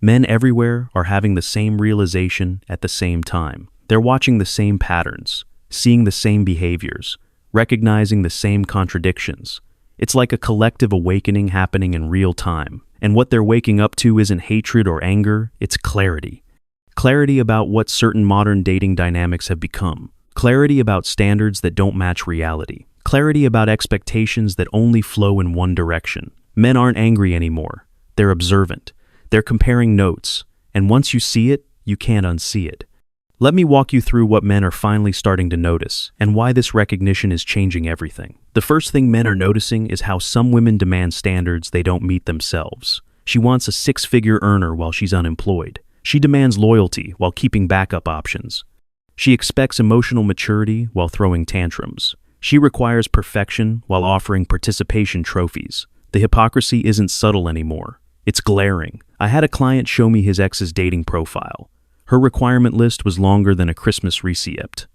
Men everywhere are having the same realization at the same time. They're watching the same patterns, seeing the same behaviors, recognizing the same contradictions. It's like a collective awakening happening in real time. And what they're waking up to isn't hatred or anger, it's clarity. Clarity about what certain modern dating dynamics have become. Clarity about standards that don't match reality. Clarity about expectations that only flow in one direction. Men aren't angry anymore. They're observant. They're comparing notes. And once you see it, you can't unsee it. Let me walk you through what men are finally starting to notice and why this recognition is changing everything. The first thing men are noticing is how some women demand standards they don't meet themselves. She wants a six-figure earner while she's unemployed. She demands loyalty while keeping backup options. She expects emotional maturity while throwing tantrums. She requires perfection while offering participation trophies. The hypocrisy isn't subtle anymore. It's glaring. I had a client show me his ex's dating profile. Her requirement list was longer than a Christmas receipt.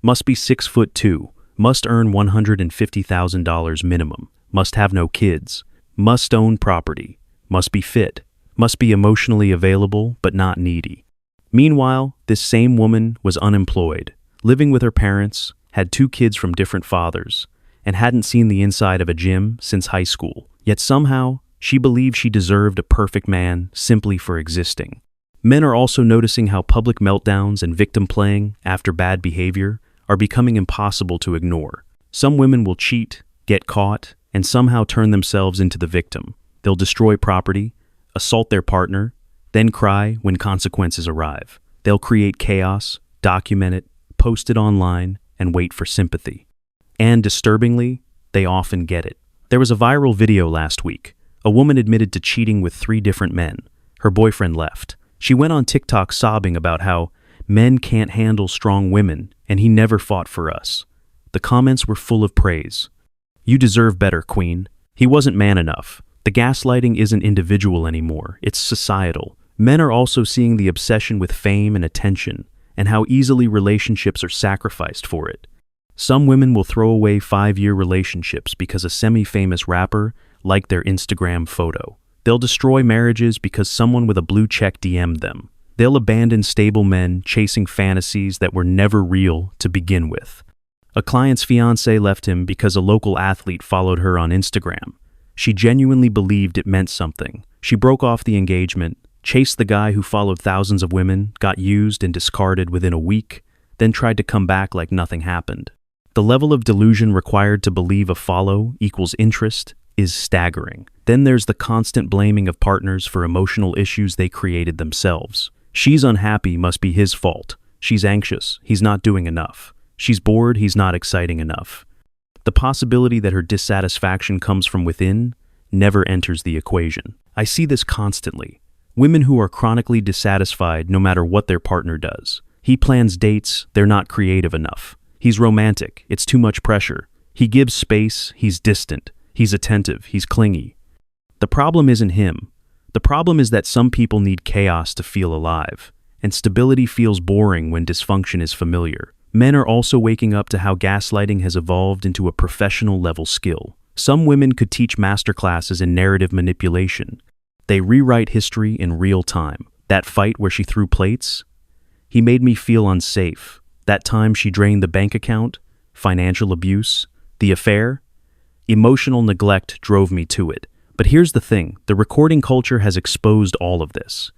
Must be 6'2", must earn $150,000 minimum, must have no kids, must own property, must be fit, must be emotionally available but not needy. Meanwhile, this same woman was unemployed, living with her parents, had 2 kids from different fathers, and hadn't seen the inside of a gym since high school. Yet somehow, she believed she deserved a perfect man simply for existing. Men are also noticing how public meltdowns and victim playing after bad behavior are becoming impossible to ignore. Some women will cheat, get caught, and somehow turn themselves into the victim. They'll destroy property, assault their partner, then cry when consequences arrive. They'll create chaos, document it, post it online, and wait for sympathy. And disturbingly, they often get it. There was a viral video last week. A woman admitted to cheating with 3 different men. Her boyfriend left. She went on TikTok sobbing about how men can't handle strong women and he never fought for us. The comments were full of praise. You deserve better, queen. He wasn't man enough. The gaslighting isn't individual anymore, it's societal. Men are also seeing the obsession with fame and attention and how easily relationships are sacrificed for it. Some women will throw away 5-year relationships because a semi-famous rapper liked their Instagram photo. They'll destroy marriages because someone with a blue check DM'd them. They'll abandon stable men chasing fantasies that were never real to begin with. A client's fiancé left him because a local athlete followed her on Instagram. She genuinely believed it meant something. She broke off the engagement, chased the guy who followed thousands of women, got used and discarded within a week, then tried to come back like nothing happened. The level of delusion required to believe a follow equals interest is staggering. Then there's the constant blaming of partners for emotional issues they created themselves. She's unhappy, must be his fault. She's anxious, he's not doing enough. She's bored, he's not exciting enough. The possibility that her dissatisfaction comes from within never enters the equation. I see this constantly. Women who are chronically dissatisfied no matter what their partner does. He plans dates, they're not creative enough. He's romantic, it's too much pressure. He gives space, he's distant. He's attentive, he's clingy. The problem isn't him. The problem is that some people need chaos to feel alive, and stability feels boring when dysfunction is familiar. Men are also waking up to how gaslighting has evolved into a professional-level skill. Some women could teach masterclasses in narrative manipulation. They rewrite history in real time. That fight where she threw plates? He made me feel unsafe. That time she drained the bank account? Financial abuse? The affair? Emotional neglect drove me to it. But here's the thing, the recording culture has exposed all of this.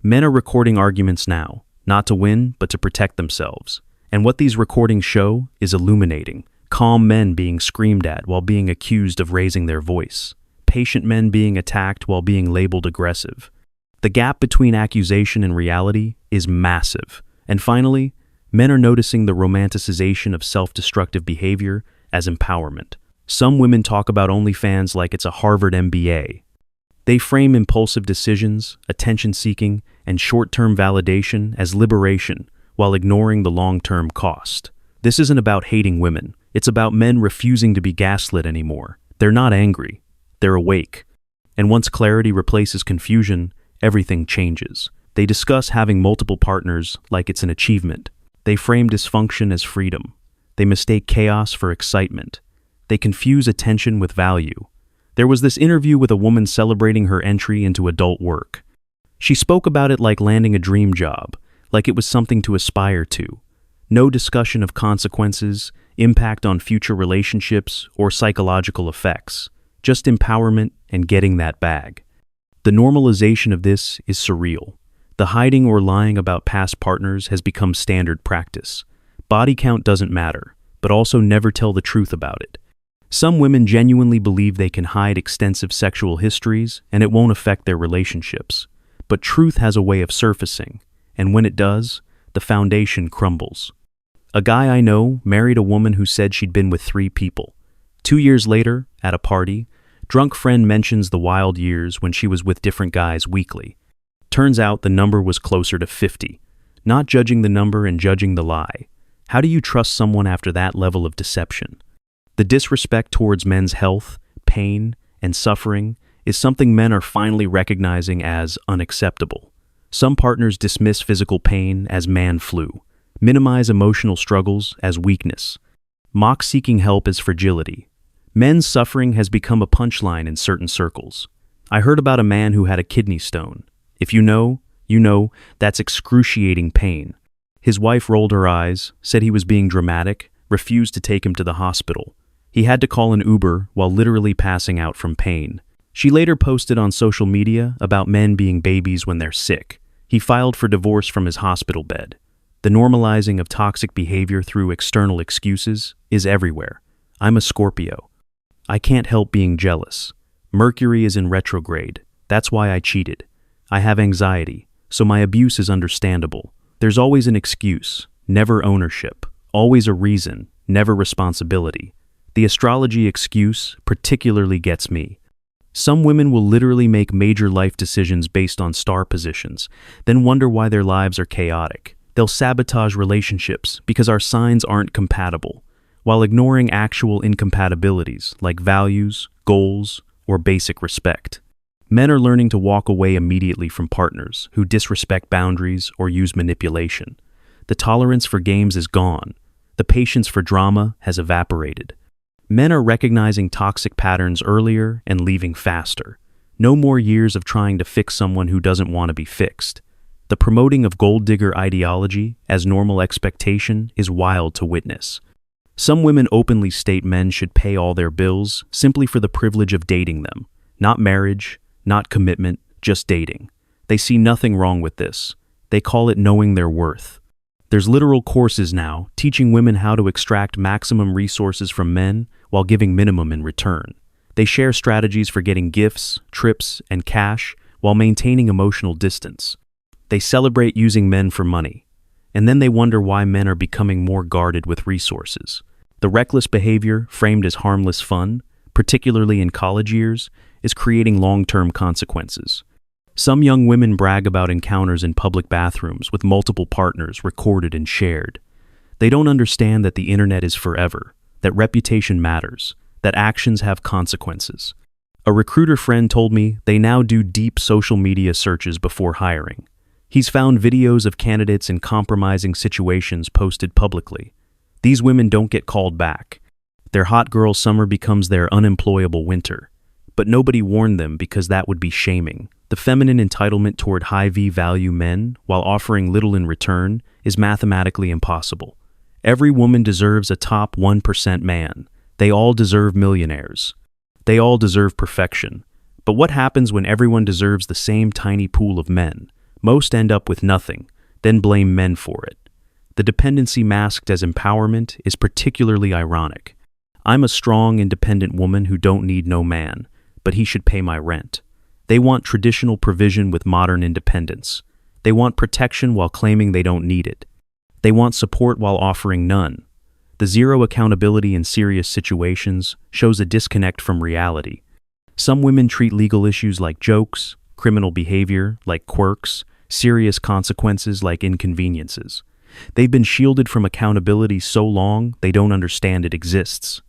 Men are recording arguments now, not to win, but to protect themselves. And what these recordings show is illuminating. Calm men being screamed at while being accused of raising their voice. Patient men being attacked while being labeled aggressive. The gap between accusation and reality is massive. And finally, men are noticing the romanticization of self-destructive behavior as empowerment. Some women talk about OnlyFans like it's a Harvard MBA. They frame impulsive decisions, attention-seeking, and short-term validation as liberation while ignoring the long-term cost. This isn't about hating women. It's about men refusing to be gaslit anymore. They're not angry. They're awake. And once clarity replaces confusion, everything changes. They discuss having multiple partners like it's an achievement. They frame dysfunction as freedom. They mistake chaos for excitement. They confuse attention with value. There was this interview with a woman celebrating her entry into adult work. She spoke about it like landing a dream job, like it was something to aspire to. No discussion of consequences, impact on future relationships, or psychological effects. Just empowerment and getting that bag. The normalization of this is surreal. The hiding or lying about past partners has become standard practice. Body count doesn't matter, but also never tell the truth about it. Some women genuinely believe they can hide extensive sexual histories and it won't affect their relationships. But truth has a way of surfacing, and when it does, the foundation crumbles. A guy I know married a woman who said she'd been with 3 people. 2 years later, at a party, drunk friend mentions the wild years when she was with different guys weekly. Turns out the number was closer to 50. Not judging the number and judging the lie. How do you trust someone after that level of deception? The disrespect towards men's health, pain, and suffering is something men are finally recognizing as unacceptable. Some partners dismiss physical pain as man flu, minimize emotional struggles as weakness, mock seeking help as fragility. Men's suffering has become a punchline in certain circles. I heard about a man who had a kidney stone. If you know, that's excruciating pain. His wife rolled her eyes, said he was being dramatic, refused to take him to the hospital. He had to call an Uber while literally passing out from pain. She later posted on social media about men being babies when they're sick. He filed for divorce from his hospital bed. The normalizing of toxic behavior through external excuses is everywhere. I'm a Scorpio. I can't help being jealous. Mercury is in retrograde. That's why I cheated. I have anxiety, so my abuse is understandable. There's always an excuse, never ownership. Always a reason, never responsibility. The astrology excuse particularly gets me. Some women will literally make major life decisions based on star positions, then wonder why their lives are chaotic. They'll sabotage relationships because our signs aren't compatible, while ignoring actual incompatibilities like values, goals, or basic respect. Men are learning to walk away immediately from partners who disrespect boundaries or use manipulation. The tolerance for games is gone. The patience for drama has evaporated. Men are recognizing toxic patterns earlier and leaving faster. No more years of trying to fix someone who doesn't want to be fixed. The promoting of gold digger ideology as normal expectation is wild to witness. Some women openly state men should pay all their bills simply for the privilege of dating them. Not marriage, not commitment, just dating. They see nothing wrong with this. They call it knowing their worth. There's literal courses now teaching women how to extract maximum resources from men while giving minimum in return. They share strategies for getting gifts, trips, and cash while maintaining emotional distance. They celebrate using men for money. And then they wonder why men are becoming more guarded with resources. The reckless behavior, framed as harmless fun, particularly in college years, is creating long-term consequences. Some young women brag about encounters in public bathrooms with multiple partners recorded and shared. They don't understand that the internet is forever, that reputation matters, that actions have consequences. A recruiter friend told me they now do deep social media searches before hiring. He's found videos of candidates in compromising situations posted publicly. These women don't get called back. Their hot girl summer becomes their unemployable winter. But nobody warned them because that would be shaming. The feminine entitlement toward high V-value men, while offering little in return, is mathematically impossible. Every woman deserves a top 1% man. They all deserve millionaires. They all deserve perfection. But what happens when everyone deserves the same tiny pool of men? Most end up with nothing, then blame men for it. The dependency masked as empowerment is particularly ironic. I'm a strong, independent woman who don't need no man, but he should pay my rent. They want traditional provision with modern independence. They want protection while claiming they don't need it. They want support while offering none. The zero accountability in serious situations shows a disconnect from reality. Some women treat legal issues like jokes, criminal behavior like quirks, serious consequences like inconveniences. They've been shielded from accountability so long they don't understand it exists.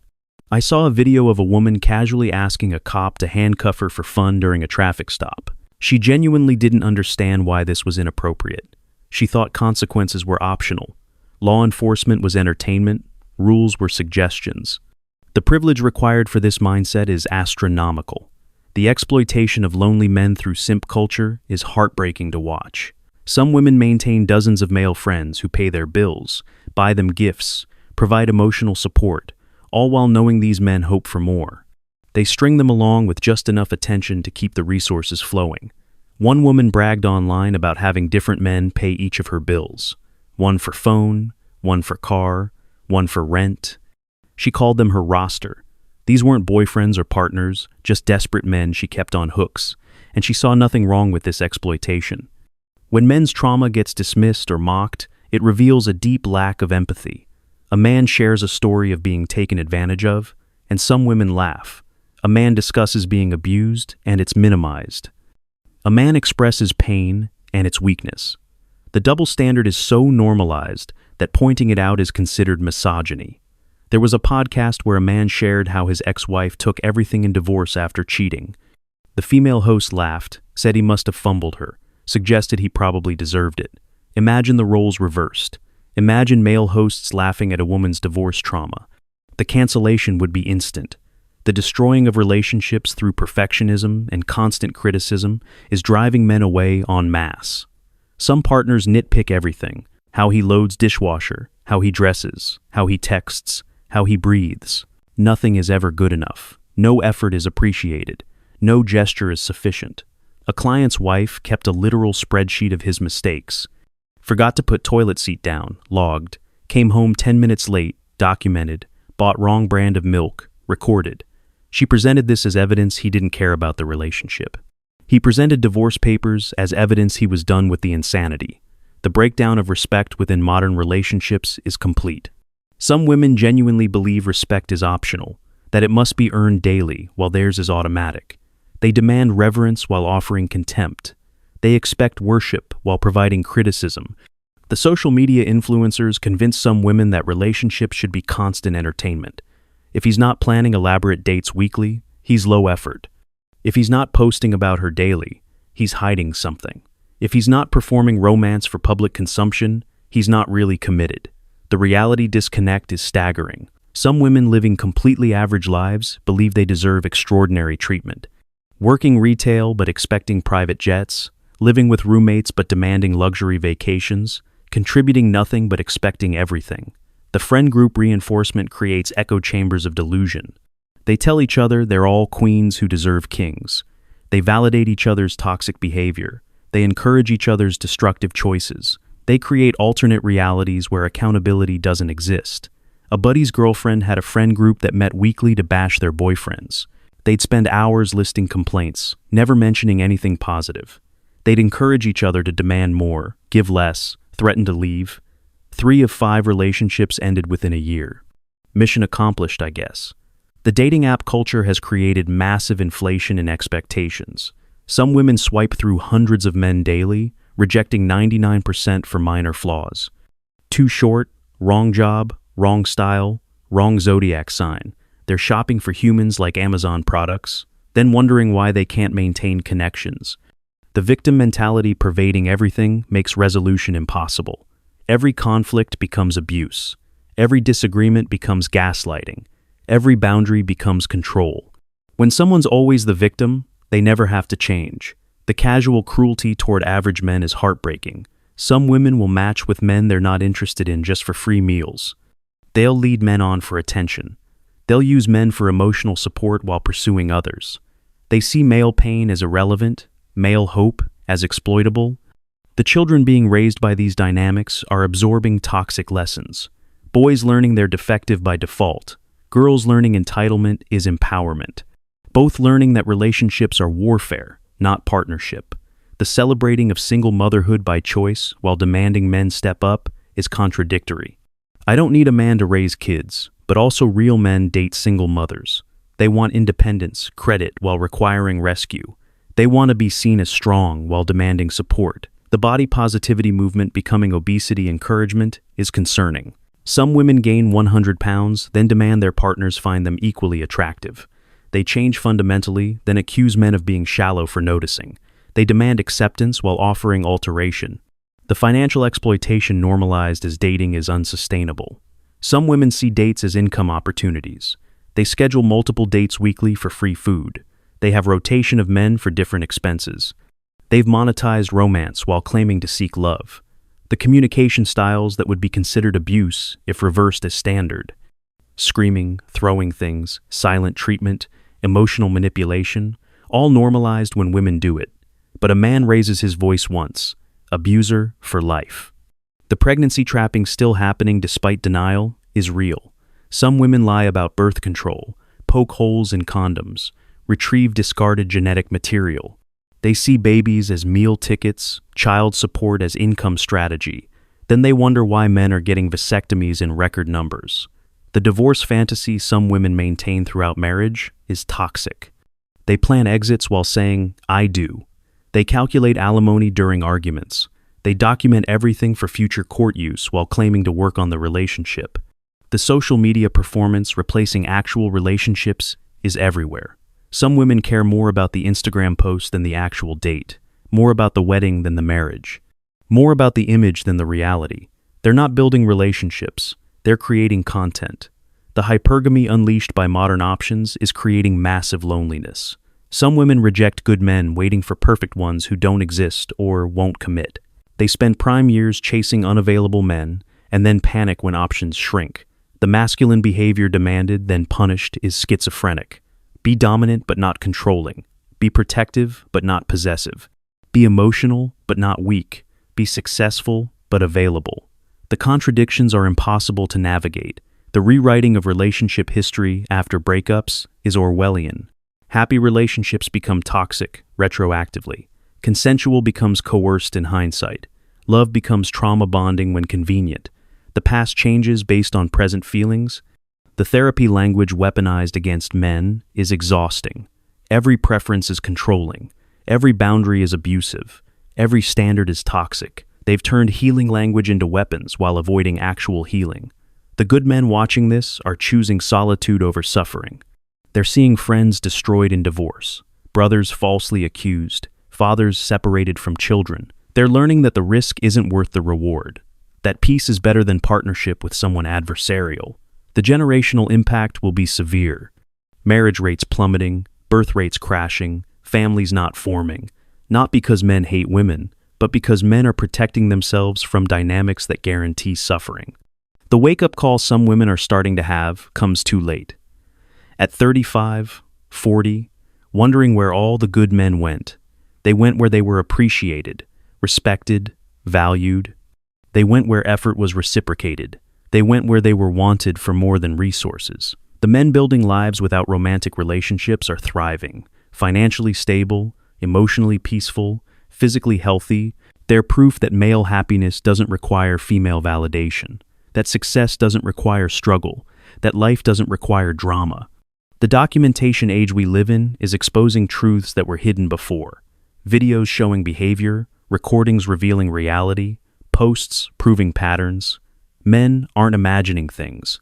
I saw a video of a woman casually asking a cop to handcuff her for fun during a traffic stop. She genuinely didn't understand why this was inappropriate. She thought consequences were optional. Law enforcement was entertainment, rules were suggestions. The privilege required for this mindset is astronomical. The exploitation of lonely men through simp culture is heartbreaking to watch. Some women maintain dozens of male friends who pay their bills, buy them gifts, provide emotional support, all while knowing these men hope for more. They string them along with just enough attention to keep the resources flowing. One woman bragged online about having different men pay each of her bills. One for phone, one for car, one for rent. She called them her roster. These weren't boyfriends or partners, just desperate men she kept on hooks, and she saw nothing wrong with this exploitation. When men's trauma gets dismissed or mocked, it reveals a deep lack of empathy. A man shares a story of being taken advantage of, and some women laugh. A man discusses being abused, and it's minimized. A man expresses pain, and it's weakness. The double standard is so normalized that pointing it out is considered misogyny. There was a podcast where a man shared how his ex-wife took everything in divorce after cheating. The female host laughed, said he must have fumbled her, suggested he probably deserved it. Imagine the roles reversed. Imagine male hosts laughing at a woman's divorce trauma. The cancellation would be instant. The destroying of relationships through perfectionism and constant criticism is driving men away en masse. Some partners nitpick everything: how he loads dishwasher, how he dresses, how he texts, how he breathes. Nothing is ever good enough. No effort is appreciated. No gesture is sufficient. A client's wife kept a literal spreadsheet of his mistakes. Forgot to put toilet seat down, logged. Came home 10 minutes late, documented. Bought wrong brand of milk, recorded. She presented this as evidence he didn't care about the relationship. He presented divorce papers as evidence he was done with the insanity. The breakdown of respect within modern relationships is complete. Some women genuinely believe respect is optional, that it must be earned daily while theirs is automatic. They demand reverence while offering contempt. They expect worship while providing criticism. The social media influencers convince some women that relationships should be constant entertainment. If he's not planning elaborate dates weekly, he's low effort. If he's not posting about her daily, he's hiding something. If he's not performing romance for public consumption, he's not really committed. The reality disconnect is staggering. Some women living completely average lives believe they deserve extraordinary treatment. Working retail but expecting private jets, living with roommates but demanding luxury vacations, contributing nothing but expecting everything. The friend group reinforcement creates echo chambers of delusion. They tell each other they're all queens who deserve kings. They validate each other's toxic behavior. They encourage each other's destructive choices. They create alternate realities where accountability doesn't exist. A buddy's girlfriend had a friend group that met weekly to bash their boyfriends. They'd spend hours listing complaints, never mentioning anything positive. They'd encourage each other to demand more, give less, threaten to leave. 3 of 5 relationships ended within a year. Mission accomplished, I guess. The dating app culture has created massive inflation in expectations. Some women swipe through hundreds of men daily, rejecting 99% for minor flaws. Too short, wrong job, wrong style, wrong zodiac sign. They're shopping for humans like Amazon products, then wondering why they can't maintain connections. The victim mentality pervading everything makes resolution impossible. Every conflict becomes abuse. Every disagreement becomes gaslighting. Every boundary becomes control. When someone's always the victim, they never have to change. The casual cruelty toward average men is heartbreaking. Some women will match with men they're not interested in just for free meals. They'll lead men on for attention. They'll use men for emotional support while pursuing others. They see male pain as irrelevant, male hope as exploitable. The children being raised by these dynamics are absorbing toxic lessons. Boys learning they're defective by default. Girls learning entitlement is empowerment. Both learning that relationships are warfare, not partnership. The celebrating of single motherhood by choice while demanding men step up is contradictory. I don't need a man to raise kids, but also real men date single mothers. They want independence, credit while requiring rescue. They want to be seen as strong while demanding support. The body positivity movement becoming obesity encouragement is concerning. Some women gain 100 pounds, then demand their partners find them equally attractive. They change fundamentally, then accuse men of being shallow for noticing. They demand acceptance while offering alteration. The financial exploitation normalized as dating is unsustainable. Some women see dates as income opportunities. They schedule multiple dates weekly for free food. They have rotation of men for different expenses. They've monetized romance while claiming to seek love. The communication styles that would be considered abuse if reversed as standard. Screaming, throwing things, silent treatment, emotional manipulation, all normalized when women do it. But a man raises his voice once. Abuser for life. The pregnancy trapping still happening despite denial is real. Some women lie about birth control, poke holes in condoms, retrieve discarded genetic material. They see babies as meal tickets, child support as income strategy. Then they wonder why men are getting vasectomies in record numbers. The divorce fantasy some women maintain throughout marriage is toxic. They plan exits while saying, "I do." They calculate alimony during arguments. They document everything for future court use while claiming to work on the relationship. The social media performance replacing actual relationships is everywhere. Some women care more about the Instagram post than the actual date, more about the wedding than the marriage, more about the image than the reality. They're not building relationships, they're creating content. The hypergamy unleashed by modern options is creating massive loneliness. Some women reject good men waiting for perfect ones who don't exist or won't commit. They spend prime years chasing unavailable men and then panic when options shrink. The masculine behavior demanded, then punished, is schizophrenic. Be dominant but not controlling. Be protective but not possessive. Be emotional but not weak. Be successful but available. The contradictions are impossible to navigate. The rewriting of relationship history after breakups is Orwellian. Happy relationships become toxic retroactively. Consensual becomes coerced in hindsight. Love becomes trauma bonding when convenient. The past changes based on present feelings. The therapy language weaponized against men is exhausting. Every preference is controlling. Every boundary is abusive. Every standard is toxic. They've turned healing language into weapons while avoiding actual healing. The good men watching this are choosing solitude over suffering. They're seeing friends destroyed in divorce, brothers falsely accused, fathers separated from children. They're learning that the risk isn't worth the reward, that peace is better than partnership with someone adversarial. The generational impact will be severe. Marriage rates plummeting, birth rates crashing, families not forming, not because men hate women, but because men are protecting themselves from dynamics that guarantee suffering. The wake-up call some women are starting to have comes too late. At 35, 40, wondering where all the good men went. They went where they were appreciated, respected, valued. They went where effort was reciprocated. They went where they were wanted for more than resources. The men building lives without romantic relationships are thriving, financially stable, emotionally peaceful, physically healthy. They're proof that male happiness doesn't require female validation, that success doesn't require struggle, that life doesn't require drama. The documentation age we live in is exposing truths that were hidden before. Videos showing behavior, recordings revealing reality, posts proving patterns. Men aren't imagining things.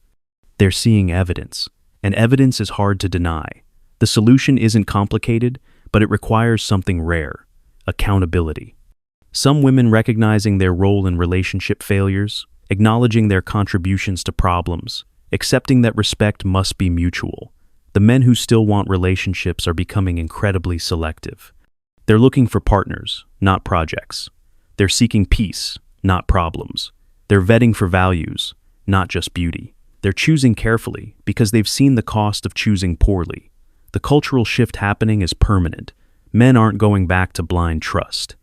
They're seeing evidence, and evidence is hard to deny. The solution isn't complicated, but it requires something rare: accountability. Some women recognizing their role in relationship failures, acknowledging their contributions to problems, accepting that respect must be mutual. The men who still want relationships are becoming incredibly selective. They're looking for partners, not projects. They're seeking peace, not problems. They're vetting for values, not just beauty. They're choosing carefully because they've seen the cost of choosing poorly. The cultural shift happening is permanent. Men aren't going back to blind trust.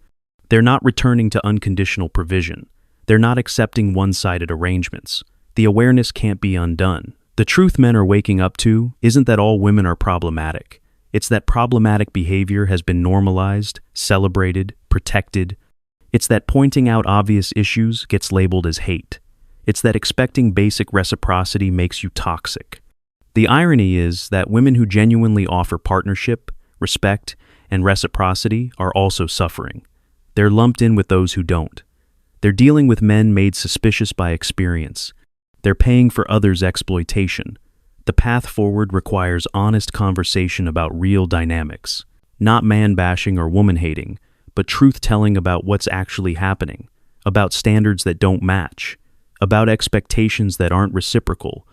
They're not returning to unconditional provision. They're not accepting one-sided arrangements. The awareness can't be undone. The truth men are waking up to isn't that all women are problematic. It's that problematic behavior has been normalized, celebrated, protected. It's that pointing out obvious issues gets labeled as hate. It's that expecting basic reciprocity makes you toxic. The irony is that women who genuinely offer partnership, respect, and reciprocity are also suffering. They're lumped in with those who don't. They're dealing with men made suspicious by experience. They're paying for others' exploitation. The path forward requires honest conversation about real dynamics, not man-bashing or woman-hating, but truth-telling about what's actually happening, about standards that don't match, about expectations that aren't reciprocal,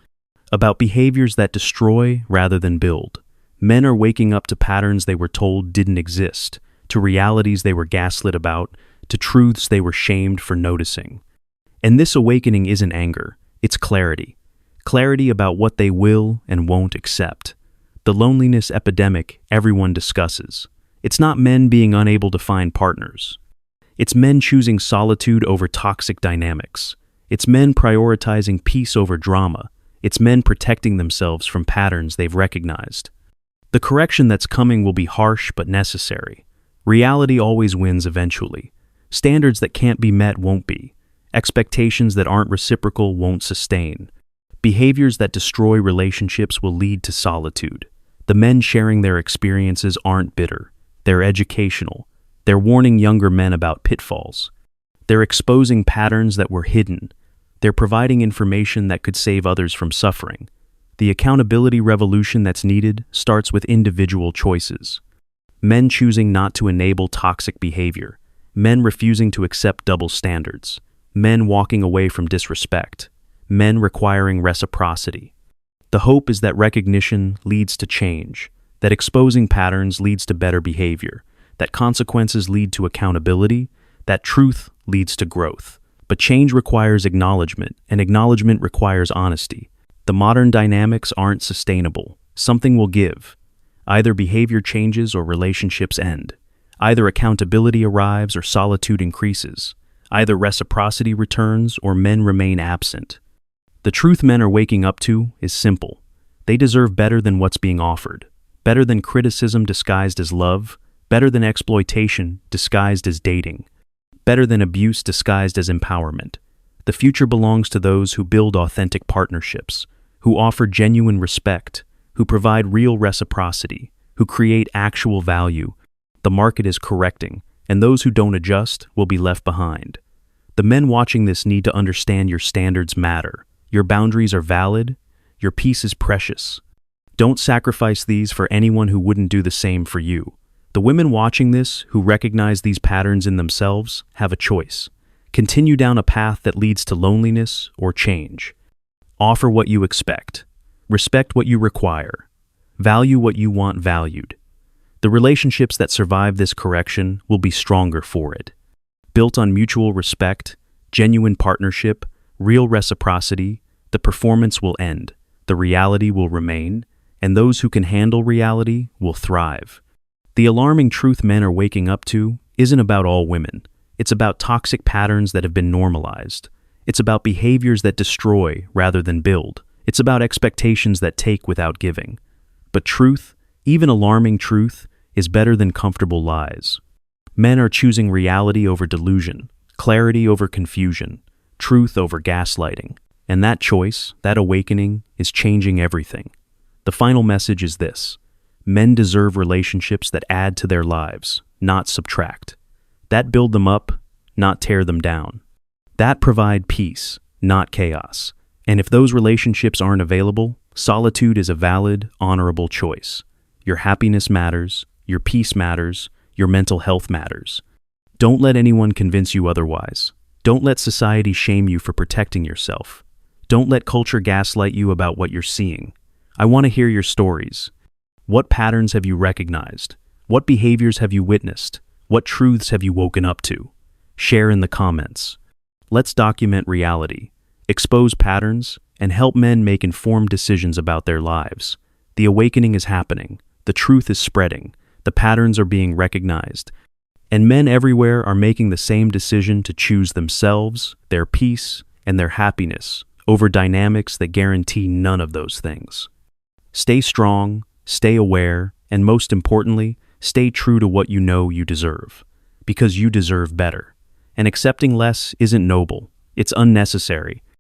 about behaviors that destroy rather than build. Men are waking up to patterns they were told didn't exist, to realities they were gaslit about, to truths they were shamed for noticing. And this awakening isn't anger, it's clarity. Clarity about what they will and won't accept. The loneliness epidemic everyone discusses. It's not men being unable to find partners. It's men choosing solitude over toxic dynamics. It's men prioritizing peace over drama. It's men protecting themselves from patterns they've recognized. The correction that's coming will be harsh but necessary. Reality always wins eventually. Standards that can't be met won't be. Expectations that aren't reciprocal won't sustain. Behaviors that destroy relationships will lead to solitude. The men sharing their experiences aren't bitter. They're educational. They're warning younger men about pitfalls. They're exposing patterns that were hidden. They're providing information that could save others from suffering. The accountability revolution that's needed starts with individual choices. Men choosing not to enable toxic behavior. Men refusing to accept double standards. Men walking away from disrespect. Men requiring reciprocity. The hope is that recognition leads to change, that exposing patterns leads to better behavior, that consequences lead to accountability, that truth leads to growth. But change requires acknowledgement, and acknowledgement requires honesty. The modern dynamics aren't sustainable. Something will give. Either behavior changes or relationships end. Either accountability arrives or solitude increases. Either reciprocity returns or men remain absent. The truth men are waking up to is simple. They deserve better than what's being offered. Better than criticism disguised as love. Better than exploitation disguised as dating. Better than abuse disguised as empowerment. The future belongs to those who build authentic partnerships, who offer genuine respect, who provide real reciprocity, who create actual value. The market is correcting, and those who don't adjust will be left behind. The men watching this need to understand your standards matter. Your boundaries are valid. Your peace is precious. Don't sacrifice these for anyone who wouldn't do the same for you. The women watching this, who recognize these patterns in themselves, have a choice. Continue down a path that leads to loneliness or change. Offer what you expect. Respect what you require. Value what you want valued. The relationships that survive this correction will be stronger for it. Built on mutual respect, genuine partnership, real reciprocity, the performance will end, the reality will remain, and those who can handle reality will thrive. The alarming truth men are waking up to isn't about all women. It's about toxic patterns that have been normalized. It's about behaviors that destroy rather than build. It's about expectations that take without giving. But truth, even alarming truth, is better than comfortable lies. Men are choosing reality over delusion, clarity over confusion, truth over gaslighting. And that choice, that awakening, is changing everything. The final message is this: men deserve relationships that add to their lives, not subtract. That build them up, not tear them down. That provide peace, not chaos. And if those relationships aren't available, solitude is a valid, honorable choice. Your happiness matters, your peace matters, your mental health matters. Don't let anyone convince you otherwise. Don't let society shame you for protecting yourself. Don't let culture gaslight you about what you're seeing. I want to hear your stories. What patterns have you recognized? What behaviors have you witnessed? What truths have you woken up to? Share in the comments. Let's document reality, expose patterns, and help men make informed decisions about their lives. The awakening is happening. The truth is spreading. The patterns are being recognized. And men everywhere are making the same decision to choose themselves, their peace, and their happiness over dynamics that guarantee none of those things. Stay strong, stay aware, and most importantly, stay true to what you know you deserve. Because you deserve better. And accepting less isn't noble. It's unnecessary.